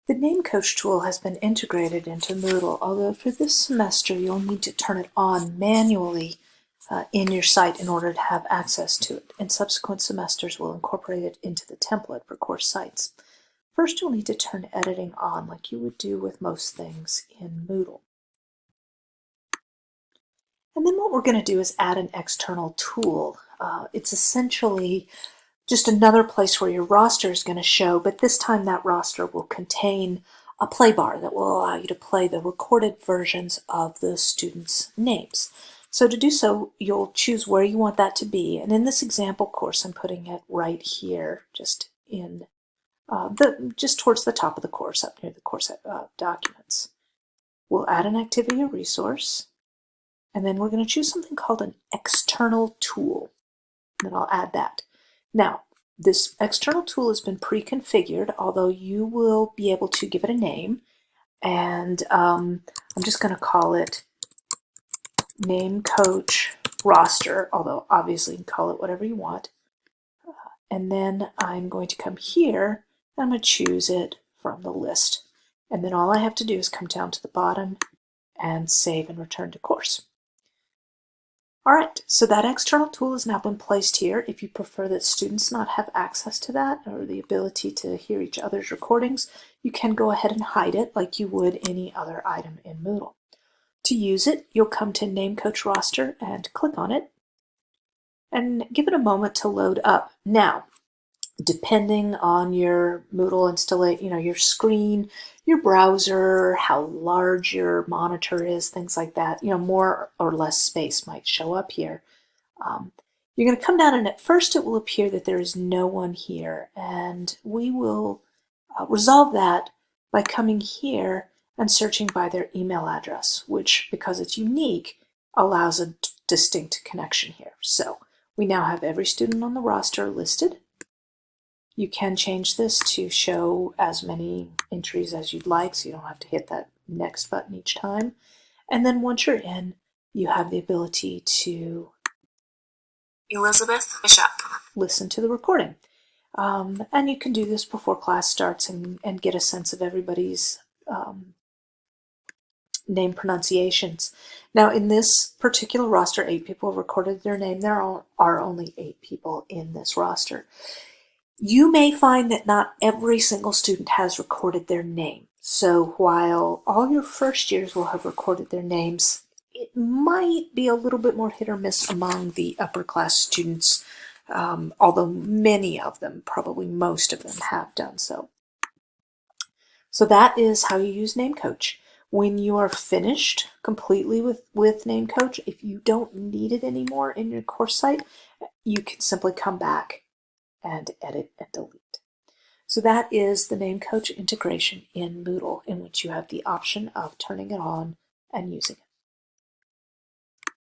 The NameCoach tool has been integrated into Moodle, although for this semester you'll need to turn it on manually in your site in order to have access to it. In subsequent semesters we'll incorporate it into the template for course sites. First you'll need to turn editing on like you would do with most things in Moodle. And then what we're going to do is add an external tool. It's essentially just another place where your roster is going to show, but this time that roster will contain a play bar that will allow you to play the recorded versions of the students' names. So to do so, you'll choose where you want that to be, and in this example course I'm putting it right here, just in just towards the top of the course, up near the course documents. We'll add an activity or resource, and then we're going to choose something called an external tool, and then I'll add that. Now, this external tool has been pre-configured, although you will be able to give it a name, and I'm just going to call it NameCoach Roster, although obviously you can call it whatever you want. And then I'm going to come here, and I'm going to choose it from the list. And then all I have to do is come down to the bottom and save and return to course. Alright, so that external tool has now been placed here. If you prefer that students not have access to that or the ability to hear each other's recordings, you can go ahead and hide it like you would any other item in Moodle. To use it, you'll come to NameCoach Roster and click on it and give it a moment to load up. Now, depending on your Moodle installation, your screen, your browser, how large your monitor is, things like that, more or less space might show up here. You're going to come down, and at first it will appear that there is no one here, and we will resolve that by coming here and searching by their email address, which, because it's unique, allows a distinct connection here. So we now have every student on the roster listed. You can change this to show as many entries as you'd like, so you don't have to hit that next button each time. And then once you're in, you have the ability to Elizabeth Bishop. Listen to the recording. And you can do this before class starts and get a sense of everybody's name pronunciations. Now in this particular roster, 8 people have recorded their name. There are only 8 people in this roster. You may find that not every single student has recorded their name. So while all your first years will have recorded their names, it might be a little bit more hit or miss among the upper class students, although many of them, probably most of them, have done so. So that is how you use NameCoach. When you are finished completely with NameCoach, if you don't need it anymore in your course site, you can simply come back and edit and delete. So that is the NameCoach integration in Moodle, in which you have the option of turning it on and using it.